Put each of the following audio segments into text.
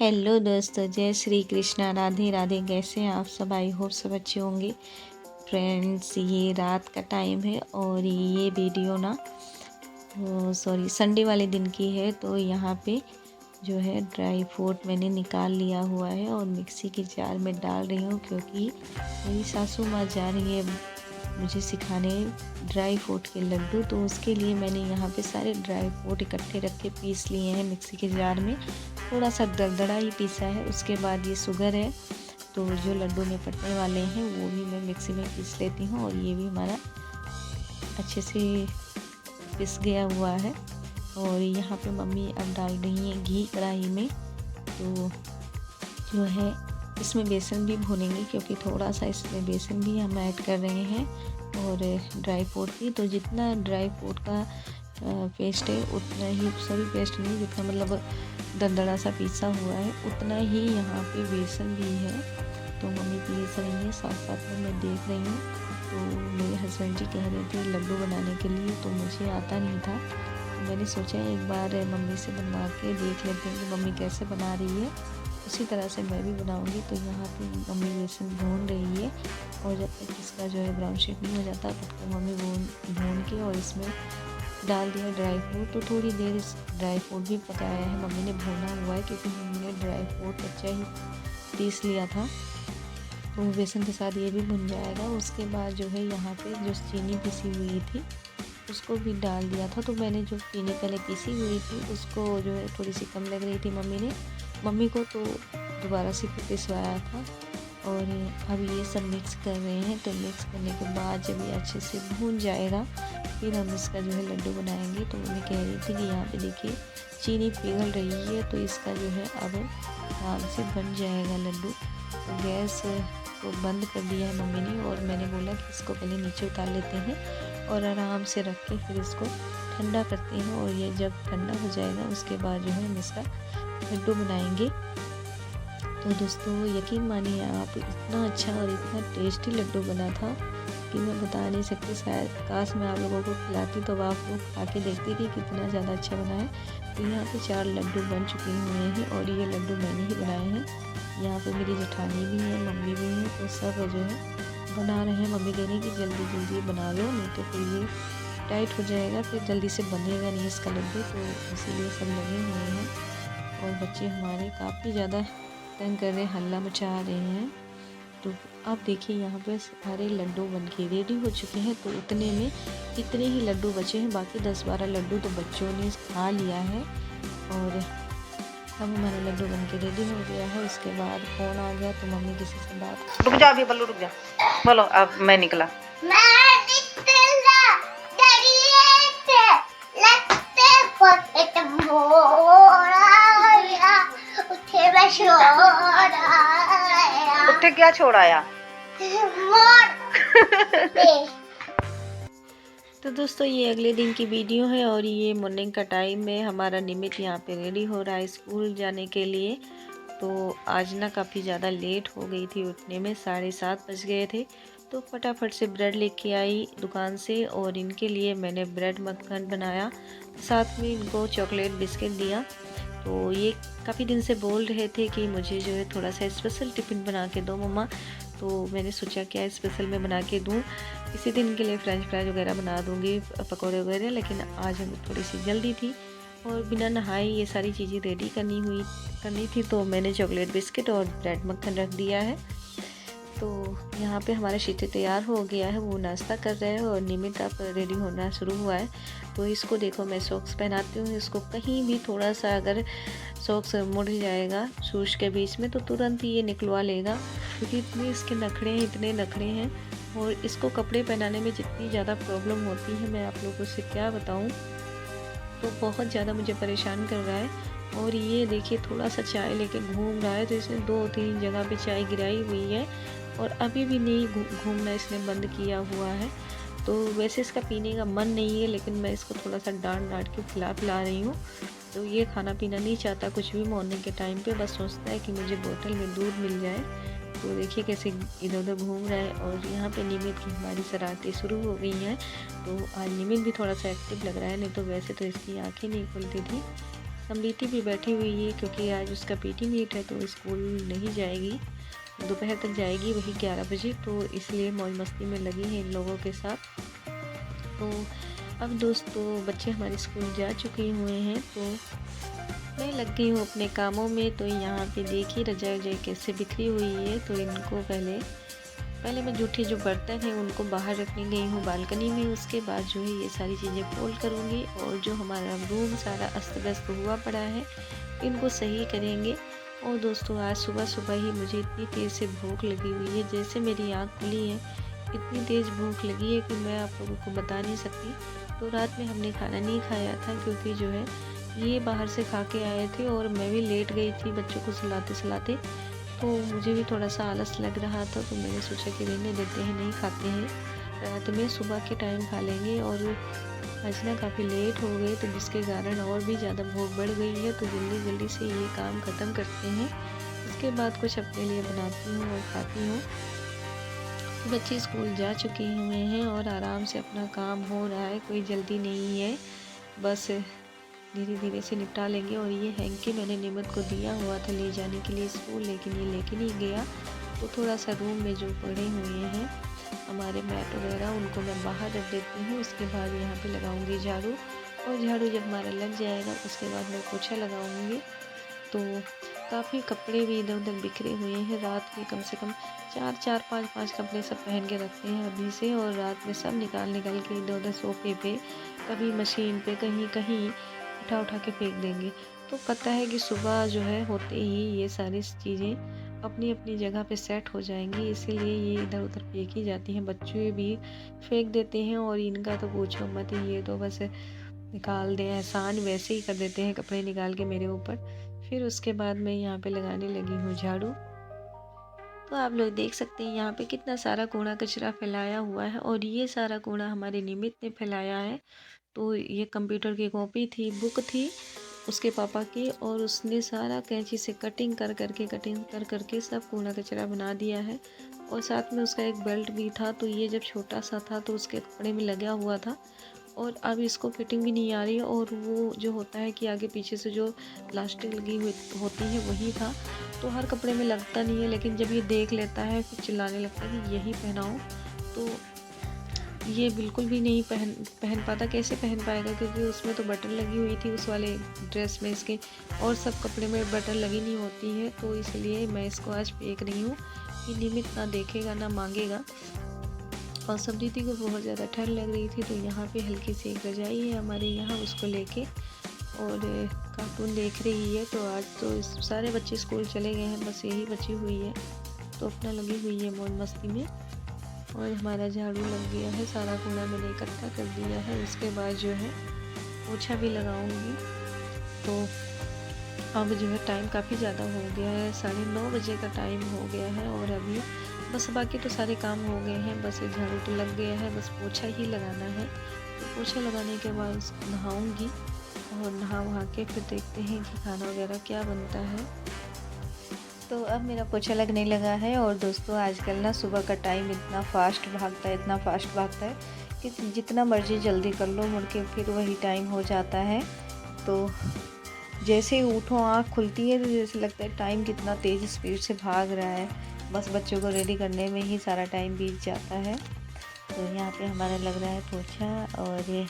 Hello दोस्तों, जय श्री कृष्णा, राधे राधे। कैसे हैं आप सब? आई होप सब अच्छे होंगे। फ्रेंड्स, ये रात का टाइम है और ये वीडियो ना संडे वाले दिन की है। तो यहाँ पे जो है ड्राई फ्रूट मैंने निकाल लिया हुआ है और मिक्सी के जार में डाल रही हूँ, क्योंकि मेरी सासू माँ जा रही है मुझे सिखाने ड्राई फ्रूट के लड्डू। तो उसके लिए मैंने यहाँ पे सारे ड्राई फ्रूट इकट्ठे रख के पीस लिए हैं मिक्सी के जार में। थोड़ा सा दरदरा ही पीसा है। उसके बाद ये शुगर है, तो जो लड्डू में पड़ने वाले हैं वो भी मैं मिक्सी में पीस लेती हूँ। और ये भी हमारा अच्छे से पिस गया हुआ है। और यहाँ पे मम्मी अब डाल रही है घी कढ़ाई में। तो जो है इसमें बेसन भी भूनेंगे, क्योंकि थोड़ा सा इसमें बेसन भी हम ऐड कर रहे हैं और ड्राई फ्रूट भी। तो जितना ड्राई फ्रूट का पेस्ट है उतना ही, सॉरी पेस्ट नहीं, जितना मतलब दरदरा सा पीसा हुआ है उतना ही यहाँ पे बेसन भी है। तो मम्मी पीस रही है, साथ साथ में मैं देख रही हूँ। तो मेरे हस्बैंड जी कह रहे थे लड्डू बनाने के लिए, तो मुझे आता नहीं था। तो मैंने सोचा एक बार मम्मी से बनवा के देख लेते हैं कि मम्मी कैसे बना रही है, उसी तरह से मैं भी बनाऊंगी। तो यहाँ पे मम्मी बेसन भून रही है और जब तक इसका जो है ब्राउन शेप नहीं हो जाता तब तक मम्मी भून के और इसमें डाल दिया ड्राई फ्रूट। तो थोड़ी देर इस ड्राई फ्रूट भी पकाया है, मम्मी ने भूना हुआ है, क्योंकि मम्मी ने ड्राई फ्रूट कच्चा ही पीस लिया था। तो बेसन के साथ ये भी भुन जाएगा। उसके बाद जो है यहाँ पे जो चीनी पिसी हुई थी उसको भी डाल दिया था। तो मैंने जो चीनी पहले पिसी हुई थी उसको जो है थोड़ी सी कम लग रही थी मम्मी को, तो दोबारा से पिसवाया था। और अब ये सब मिक्स कर रहे हैं। तो मिक्स करने के बाद जब ये अच्छे से भून जाएगा फिर हम इसका जो है लड्डू बनाएंगे। तो मम्मी कह रही थी कि यहाँ पे देखिए चीनी पिघल रही है, तो इसका जो है अब आराम से बन जाएगा लड्डू। तो गैस को बंद कर दिया है मम्मी ने, और मैंने बोला कि इसको पहले नीचे उतार लेते हैं और आराम से रख के फिर इसको ठंडा करते हैं। और ये जब ठंडा हो जाएगा उसके बाद जो है हम इसका लड्डू बनाएंगे। तो दोस्तों यकीन मानिए आप, इतना अच्छा और इतना टेस्टी लड्डू बना था कि मैं बता नहीं सकती। शायद काश मैं आप लोगों को खिलाती तो आप लोग खा के देखती कि कितना ज़्यादा अच्छा बना है। तो यहाँ पे 4 लड्डू बन चुके हुए हैं और ये लड्डू मैंने ही बनाए हैं। यहाँ पे मेरी जेठानी भी है, मम्मी भी है, तो सब जो है बना रहे हैं। मम्मी कह रही कि जल्दी जल्दी बना लो, नहीं तो फिर ये टाइट हो जाएगा, फिर जल्दी से बनेगा नहीं इसका लड्डू। तो इसीलिए सब लगे हुए हैं। और बच्चे हमारे काफ़ी ज़्यादा तंग कर रहे, हल्ला मचा रहे हैं। तो आप देखिए यहाँ पे सारे लड्डू बन के रेडी हो चुके हैं। तो इतने में इतने ही लड्डू बचे हैं, बाकी 10-12 लड्डू तो बच्चों ने खा लिया है। और अब हमारा लड्डू बन के रेडी हो गया है। उसके बाद फ़ोन आ गया, तो मम्मी किसी से बात। रुक जा अभी बल्लू, रुक जा। बोलो, अब मैं निकला। उठे क्या छोड़ाया? तो दोस्तों ये अगले दिन की वीडियो है और ये मॉर्निंग का टाइम है। हमारा निमित यहाँ पे रेडी हो रहा है स्कूल जाने के लिए। तो आज ना काफ़ी ज़्यादा लेट हो गई थी उठने में, 7:30 बज गए थे। तो फटाफट से ब्रेड लेके आई दुकान से और इनके लिए मैंने ब्रेड मक्खन बनाया, साथ में इनको चॉकलेट बिस्किट दिया। तो ये काफ़ी दिन से बोल रहे थे कि मुझे जो है थोड़ा सा स्पेशल टिफ़िन बना के दो मम्मा। तो मैंने सोचा क्या स्पेशल मैं बना के दूँ। किसी दिन के लिए फ्रेंच फ्राइज वगैरह बना दूँगी, पकौड़े वगैरह, लेकिन आज हमें थोड़ी सी जल्दी थी और बिना नहाए ये सारी चीज़ें रेडी करनी थी। तो मैंने चॉकलेट बिस्किट और ब्रेड मक्खन रख दिया है। तो यहाँ पे हमारा शीते तैयार हो गया है, वो नाश्ता कर रहे हैं और निमित अब रेडी होना शुरू हुआ है। तो इसको देखो मैं सॉक्स पहनाती हूँ, इसको कहीं भी थोड़ा सा अगर सॉक्स मुड़ जाएगा शूज के बीच में तो तुरंत ही ये निकलवा लेगा, क्योंकि इतने इसके इतने नखरे हैं। और इसको कपड़े पहनाने में जितनी ज़्यादा प्रॉब्लम होती है मैं आप लोगों से क्या बताऊँ। तो बहुत ज़्यादा मुझे परेशान कर रहा है। और ये देखिए थोड़ा सा चाय लेके घूम रहा है, तो इसने 2-3 जगह पे चाय गिराई हुई है और अभी भी नहीं घूमना इसने बंद किया हुआ है। तो वैसे इसका पीने का मन नहीं है, लेकिन मैं इसको थोड़ा सा डांट के पिला रही हूँ। तो ये खाना पीना नहीं चाहता कुछ भी मॉर्निंग के टाइम पे, बस सोचता है कि मुझे बोतल में दूध मिल जाए। तो देखिए कैसे इधर उधर घूम रहा है। और यहाँ पे निमित की हमारी शरारतें शुरू हो गई हैं। तो आज निमित भी थोड़ा सा एक्टिव लग रहा है, नहीं तो वैसे तो इसकी आँखें नहीं खुलती थी। समृति भी बैठी हुई है क्योंकि आज उसका पीटी मीट है तो स्कूल नहीं जाएगी, दोपहर तक जाएगी वही 11 बजे, तो इसलिए मौज मस्ती में लगी है इन लोगों के साथ। तो अब दोस्तों बच्चे हमारे स्कूल जा चुके हुए हैं तो मैं लग गई हूँ अपने कामों में। तो यहाँ पे देखिए रजाई वजाई कैसे बिखरी हुई है, तो इनको पहले मैं जूठे जो बर्तन हैं उनको बाहर रखने गई हूँ बालकनी में। उसके बाद जो है ये सारी चीज़ें फोल्ड करूँगी और जो हमारा रूम सारा अस्त व्यस्त हुआ पड़ा है इनको सही करेंगे। और दोस्तों आज सुबह सुबह ही मुझे इतनी तेज़ से भूख लगी हुई है, जैसे मेरी आँख खुली है इतनी तेज़ भूख लगी है कि मैं आप लोगों को बता नहीं सकती। तो रात में हमने खाना नहीं खाया था क्योंकि जो है ये बाहर से खा के आए थे और मैं भी लेट गई थी बच्चों को सुलाते सुलाते, तो मुझे भी थोड़ा सा आलस लग रहा था। तो मैंने सोचा कि रहने देते हैं, नहीं खाते हैं, रात में सुबह के टाइम खा लेंगे। और आज ना काफ़ी लेट हो गए तो जिसके कारण और भी ज़्यादा भूख बढ़ गई है, तो जल्दी जल्दी से ये काम ख़त्म करते हैं। उसके बाद कुछ अपने लिए बनाती हूँ और खाती हूँ। बच्चे स्कूल जा चुके हुए हैं और आराम से अपना काम हो रहा है, कोई जल्दी नहीं है, बस धीरे धीरे से निपटा लेंगे। और ये हैंकी मैंने निमत को दिया हुआ था ले जाने के लिए स्कूल, लेकिन ये लेके नहीं गया। तो थोड़ा सा रूम में जो पड़े हुए हैं हमारे मैट वगैरह उनको मैं बाहर रख देती हूँ। उसके बाद यहाँ पे लगाऊंगी झाड़ू, और झाड़ू जब हमारा लग जाएगा उसके बाद मैं पोछा लगाऊंगी। तो काफ़ी कपड़े भी इधर उधर बिखरे हुए हैं, रात के कम से कम 4-5 कपड़े सब पहन के रखते हैं अभी से, और रात में सब निकाल के इधर उधर सोफे पे, कभी मशीन पे, कहीं कहीं उठा के फेंक देंगे। तो पता है कि सुबह जो है होते ही ये सारी चीज़ें अपनी अपनी जगह पे सेट हो जाएंगी, इसीलिए ये इधर उधर फेंक ही जाती हैं। बच्चे भी फेंक देते हैं और इनका तो पूछो मत, ये तो बस निकाल दें, एहसान वैसे ही कर देते हैं कपड़े निकाल के मेरे ऊपर। फिर उसके बाद मैं यहाँ पे लगाने लगी हूँ झाड़ू। तो आप लोग देख सकते हैं यहाँ पे कितना सारा कूड़ा कचरा फैलाया हुआ है, और ये सारा कूड़ा हमारे निमित ने फैलाया है। तो ये कंप्यूटर की कॉपी थी, बुक थी उसके पापा की, और उसने सारा कैंची से कटिंग कर करके सब कूड़ा कचरा बना दिया है। और साथ में उसका एक बेल्ट भी था, तो ये जब छोटा सा था तो उसके कपड़े में लगा हुआ था, और अब इसको फिटिंग भी नहीं आ रही है। और वो जो होता है कि आगे पीछे से जो प्लास्टिक लगी हुई होती है वही था, तो हर कपड़े में लगता नहीं है, लेकिन जब ये देख लेता है फिर चिल्लाने लगता है कि यही पहनाओ। तो ये बिल्कुल भी नहीं पहन पाता। कैसे पहन पाएगा, क्योंकि उसमें तो बटन लगी हुई थी उस वाले ड्रेस में इसके, और सब कपड़े में बटन लगी नहीं होती है। तो इसलिए मैं इसको आज फेंक रही हूँ कि निमित ना देखेगा ना मांगेगा। और समृति को बहुत ज़्यादा ठंड लग रही थी, तो यहाँ पे हल्की सी एक रजाई है हमारे यहाँ, उसको लेके और कार्टून देख रही है। तो आज तो सारे बच्चे स्कूल चले गए हैं, बस यही बची हुई है, तो अपना लगी हुई है मौज मस्ती में। और हमारा झाड़ू लग गया है, सारा कूड़ा मैंने इकट्ठा कर दिया है। उसके बाद जो है पोछा भी लगाऊंगी। तो अब जो है टाइम काफ़ी ज़्यादा हो गया है, 9:30 बजे का टाइम हो गया है, और अभी बस बाकी तो सारे काम हो गए हैं, बस झाड़ू तो लग गया है, बस पोछा ही लगाना है। तो पोछा लगाने के बाद नहाऊंगी, और नहा वहा के फिर देखते हैं कि खाना वगैरह क्या बनता है। तो अब मेरा पोछा लगने लगा है। और दोस्तों आजकल ना सुबह का टाइम इतना फास्ट भागता है कि जितना मर्जी जल्दी कर लो मुड़ के फिर वही टाइम हो जाता है। तो जैसे ही उठो आँख खुलती है तो जैसे लगता है टाइम कितना तेज़ स्पीड से भाग रहा है, बस बच्चों को रेडी करने में ही सारा टाइम बीत जाता है। तो यहाँ पे हमारा लग रहा है पोछा, और ये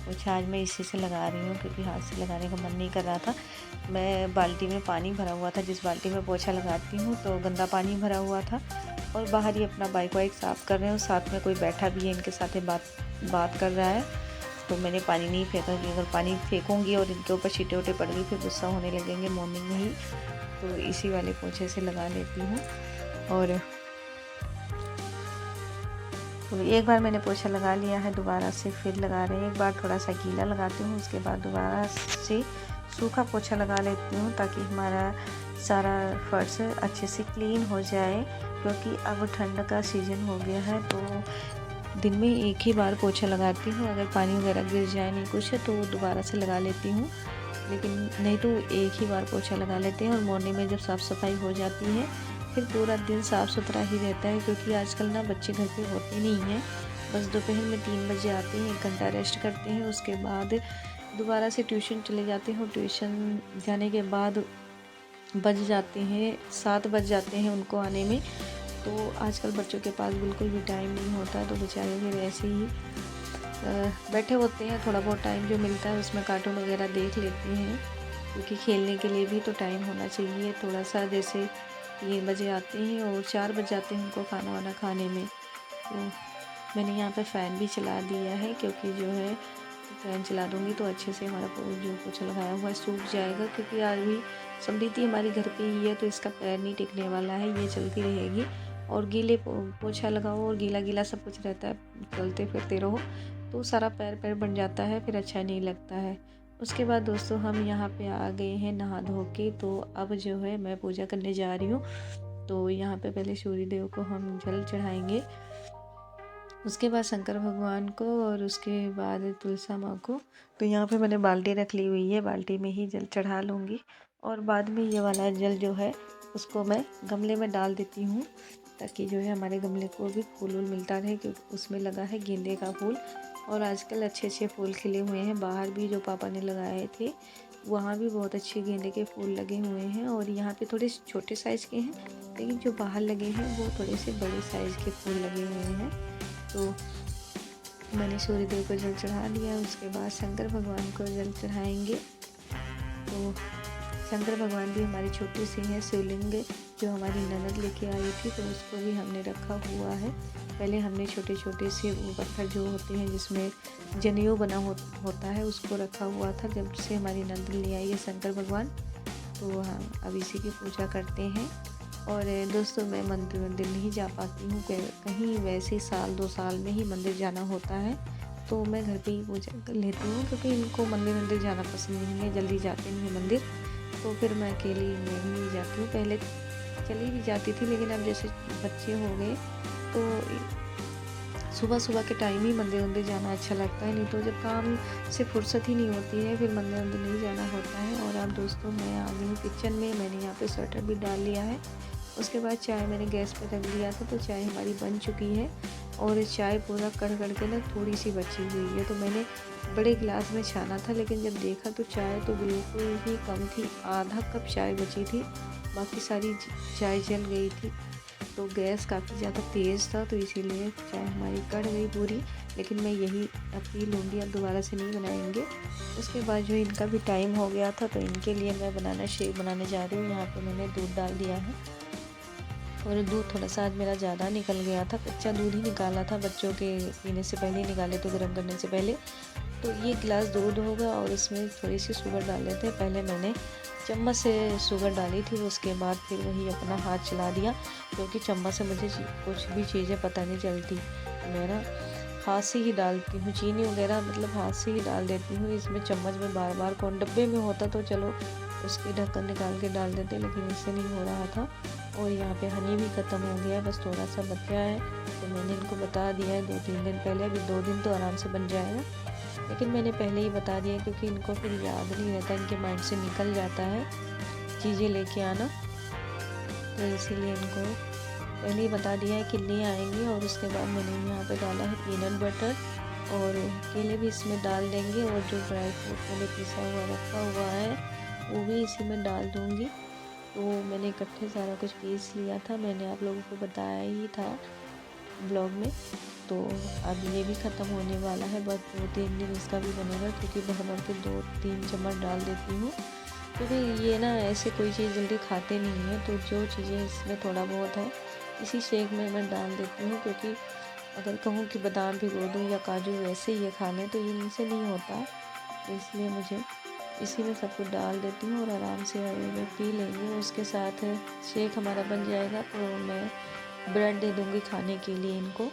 पोछा आज मैं इसी से लगा रही हूँ क्योंकि हाथ से लगाने का मन नहीं कर रहा था। मैं बाल्टी में पानी भरा हुआ था, जिस बाल्टी में पोछा लगाती हूँ, तो गंदा पानी भरा हुआ था, और बाहर ही अपना बाइक वाइक साफ़ कर रहे हैं, और साथ में कोई बैठा भी है, इनके साथ बात कर रहा है। तो मैंने पानी नहीं फेंका कि अगर पानी फेंकूँगी और इनके ऊपर छींटे उटे पड़ गई फिर गुस्सा होने लगेंगे मॉर्निंग में ही। तो इसी वाले पोछे से लगा लेती हूँ। और तो एक बार मैंने पोछा लगा लिया है, दोबारा से फिर लगा रहे हैं। एक बार थोड़ा सा गीला लगाती हूँ, उसके बाद दोबारा से सूखा पोछा लगा लेती हूँ, ताकि हमारा सारा फर्श अच्छे से क्लीन हो जाए। क्योंकि अब ठंड का सीज़न हो गया है, तो दिन में एक ही बार पोछा लगाती हूँ। अगर पानी वगैरह गिर जाए नहीं कुछ तो दोबारा से लगा लेती हूँ, लेकिन नहीं तो एक ही बार पोछा लगा लेते हैं। और मॉर्निंग में जब साफ़ सफाई हो जाती है फिर पूरा दिन साफ़ सुथरा ही रहता है। क्योंकि आजकल ना बच्चे घर पे होते नहीं हैं, बस दोपहर में 3 बजे आते हैं, 1 घंटा रेस्ट करते हैं, उसके बाद दोबारा से ट्यूशन चले जाती हूँ। ट्यूशन जाने के बाद बज जाते हैं 7 बज जाते हैं उनको आने में। तो आजकल बच्चों के पास बिल्कुल भी टाइम नहीं होता, तो बेचारे फिर ऐसे ही बैठे होते हैं। थोड़ा बहुत टाइम जो मिलता है उसमें कार्टून वगैरह देख लेते हैं, क्योंकि खेलने के लिए भी तो टाइम होना चाहिए थोड़ा सा। जैसे 3 बजे आते हैं और 4 बज जाते हैं उनको खाना वाना खाने में। तो मैंने यहाँ पे फ़ैन भी चला दिया है, क्योंकि जो है फ़ैन चला दूँगी तो अच्छे से हमारा जो पोछा लगाया हुआ है सूख जाएगा, क्योंकि आज भी समृद्धि हमारी घर पे ही है तो इसका पैर नहीं टिकने वाला है, ये चलती रहेगी। और गीले पोछा लगाओ और गीला गीला सब कुछ रहता है, चलते फिरते रहो तो सारा पैर पैर बन जाता है, फिर अच्छा नहीं लगता है। उसके बाद दोस्तों हम यहाँ पे आ गए हैं नहा धो के। तो अब जो है मैं पूजा करने जा रही हूँ। तो यहाँ पे पहले सूर्य देव को हम जल चढ़ाएंगे, उसके बाद शंकर भगवान को और उसके बाद तुलसा माँ को। तो यहाँ पे मैंने बाल्टी रख ली हुई है, बाल्टी में ही जल चढ़ा लूँगी और बाद में ये वाला जल जो है उसको मैं गमले में डाल देती हूँ, ताकि जो है हमारे गमले को भी फूल वूल मिलता रहे, क्योंकि उसमें लगा है गेंदे का फूल और आजकल अच्छे अच्छे फूल खिले हुए हैं। बाहर भी जो पापा ने लगाए थे वहाँ भी बहुत अच्छे गेंदे के फूल लगे हुए हैं, और यहाँ पे थोड़े छोटे साइज़ के हैं, लेकिन जो बाहर लगे हैं वो थोड़े से बड़े साइज़ के फूल लगे हुए हैं। तो मैंने सूर्य देव को जल चढ़ा लिया, उसके बाद शंकर भगवान को जल चढ़ाएंगे। तो शंकर भगवान भी हमारी छोटी सी हैं शिवलिंग, जो हमारी ननद लेके आई थी, तो उसको भी हमने रखा हुआ है। पहले हमने छोटे छोटे से वो पत्थर जो होते हैं जिसमें जनेऊ बना होता है उसको रखा हुआ था, जब से हमारी ननद ले आई है शंकर भगवान। तो हम अब इसी की पूजा करते हैं। और दोस्तों मैं मंदिर नहीं जा पाती हूँ कहीं, वैसे साल 2 साल में ही मंदिर जाना होता है, तो मैं घर पे ही पूजा कर लेती हूँ, क्योंकि इनको मंदिर जाना पसंद नहीं है, जल्दी जाते नहीं है मंदिर। तो फिर मैं अकेली मैं ही जाती हूँ। पहले चली भी जाती थी, लेकिन अब जैसे बच्चे हो गए तो सुबह सुबह के टाइम ही मंदिर जाना अच्छा लगता है, नहीं तो जब काम से फुर्सत ही नहीं होती है फिर मंदिर नहीं जाना होता है। और अब दोस्तों मैं आ गई हूँ किचन में, मैंने यहाँ पे स्वेटर भी डाल लिया है। उसके बाद चाय मैंने गैस पे रख दिया था, तो चाय हमारी बन चुकी है और चाय पूरा कड़ के ना थोड़ी सी बची हुई है। तो मैंने बड़े गिलास में छाना था, लेकिन जब देखा तो चाय तो बिल्कुल ही कम थी, आधा कप चाय बची थी, बाकी सारी चाय जल गई थी। तो गैस काफ़ी ज़्यादा तेज़ था, तो इसीलिए चाय हमारी कड़ गई पूरी। लेकिन मैं यही अब पी लूँगी, अब दोबारा से नहीं बनाएंगे। उसके बाद जो इनका भी टाइम हो गया था, तो इनके लिए मैं बनाना शेक बनाने जा रही हूँ। यहाँ पे मैंने दूध डाल दिया है, और दूध थोड़ा सा आज मेरा ज़्यादा निकल गया था, कच्चा दूध ही निकाला था, बच्चों के पीने से पहले ही निकाले तो गर्म करने से पहले। तो ये गिलास दूध होगा और इसमें थोड़ी सी शुगर डाल लेते हैं। पहले मैंने चम्मच से शुगर डाली थी, उसके बाद फिर वही अपना हाथ चला दिया, क्योंकि चम्मच से मुझे कुछ भी चीज़ें पता नहीं चलती। मैं ना हाथ से ही डालती हूँ, चीनी वगैरह मतलब हाथ से ही डाल देती हूँ। इसमें चम्मच में बार बार कौन, डब्बे में होता तो चलो उसके ढक्कन निकाल के डाल देते, लेकिन इससे नहीं हो रहा था। और यहाँ पे हनी भी ख़त्म हो गया है, बस थोड़ा सा बच गया है, तो मैंने इनको बता दिया है 2-3 दिन पहले। अभी 2 दिन तो आराम से बन जाएगा, लेकिन मैंने पहले ही बता दिया क्योंकि इनको फिर याद नहीं रहता, इनके माइंड से निकल जाता है चीज़ें लेके आना, तो इसीलिए इनको पहले ही बता दिया है कि ले आएंगे। और उसके बाद मैंने यहाँ पे डाला है पीनट बटर, और केले भी इसमें डाल देंगे, और जो ड्राई फ्रूट मैंने पिसा हुआ रखा हुआ है वो भी इसी में डाल दूँगी। तो मैंने इकट्ठे सारा कुछ पीस लिया था, मैंने आप लोगों को बताया ही था ब्लॉग में। तो अब ये भी ख़त्म होने वाला है, बस 2-3 दिन इसका भी बनेगा, क्योंकि भर के 2-3 चम्मच डाल देती हूँ, क्योंकि ये ना ऐसे कोई चीज़ जल्दी खाते नहीं है। तो जो चीज़ें इसमें थोड़ा बहुत है इसी शेक में मैं डाल देती हूँ, क्योंकि अगर कहूँ कि बादाम भिगो दूँ या काजू वैसे ये खा लें तो ये इनसे नहीं होता, तो इसलिए मुझे इसी में सब कुछ डाल देती हूँ और आराम से मैं पी लेंगे। उसके साथ शेक हमारा बन जाएगा, तो मैं ब्रेड दे दूँगी खाने के लिए इनको।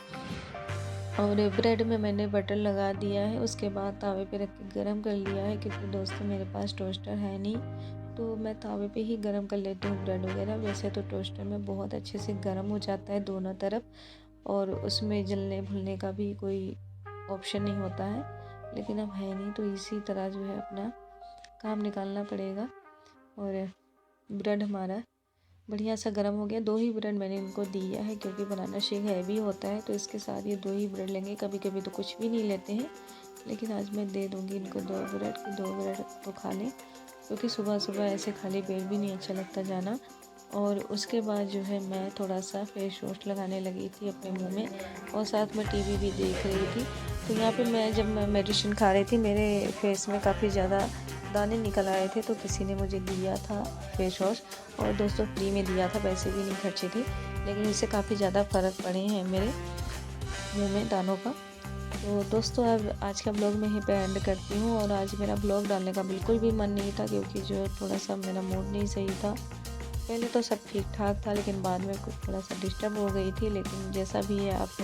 और ब्रेड में मैंने बटर लगा दिया है, उसके बाद तावे पे रख के गरम कर लिया है, क्योंकि दोस्तों मेरे पास टोस्टर है नहीं, तो मैं तावे पे ही गरम कर लेती हूँ ब्रेड वगैरह। वैसे तो टोस्टर में बहुत अच्छे से गरम हो जाता है दोनों तरफ, और उसमें जलने भुनने का भी कोई ऑप्शन नहीं होता है, लेकिन अब है नहीं, तो इसी तरह जो है अपना काम निकालना पड़ेगा। और ब्रेड हमारा बढ़िया सा गर्म हो गया। 2 ही ब्रेड मैंने इनको दिया है, क्योंकि बनाना शेक हैवी होता है, तो इसके साथ ये 2 ही ब्रेड लेंगे, कभी कभी तो कुछ भी नहीं लेते हैं। लेकिन आज मैं दे दूँगी इनको 2 ब्रेड कि 2 ब्रेड तो खा लें, क्योंकि सुबह-सुबह ऐसे खाली पेट भी नहीं अच्छा लगता जाना। और उसके बाद जो है मैं थोड़ा-सा फेस वॉश लगाने लगी थी अपने मुँह में और साथ में टीवी भी देख रही थी। तो यहाँ पे जब मैं मेडिसिन खा रही थी, मेरे फेस में काफ़ी ज़्यादा दाने निकल आए थे, तो किसी ने मुझे दिया था फेस वॉश और दोस्तों फ्री में दिया था, पैसे भी नहीं खर्चे थे। लेकिन इससे काफ़ी ज़्यादा फ़र्क पड़े हैं मेरे मुँह में दानों का। तो दोस्तों अब आज का ब्लॉग मैं यहीं पे एंड करती हूँ। और आज मेरा ब्लॉग डालने का बिल्कुल भी मन नहीं था, क्योंकि जो है थोड़ा-सा मेरा मूड नहीं सही था। पहले तो सब ठीक-ठाक था, लेकिन बाद में कुछ थोड़ा-सा डिस्टर्ब हो गई थी। लेकिन जैसा भी है आपने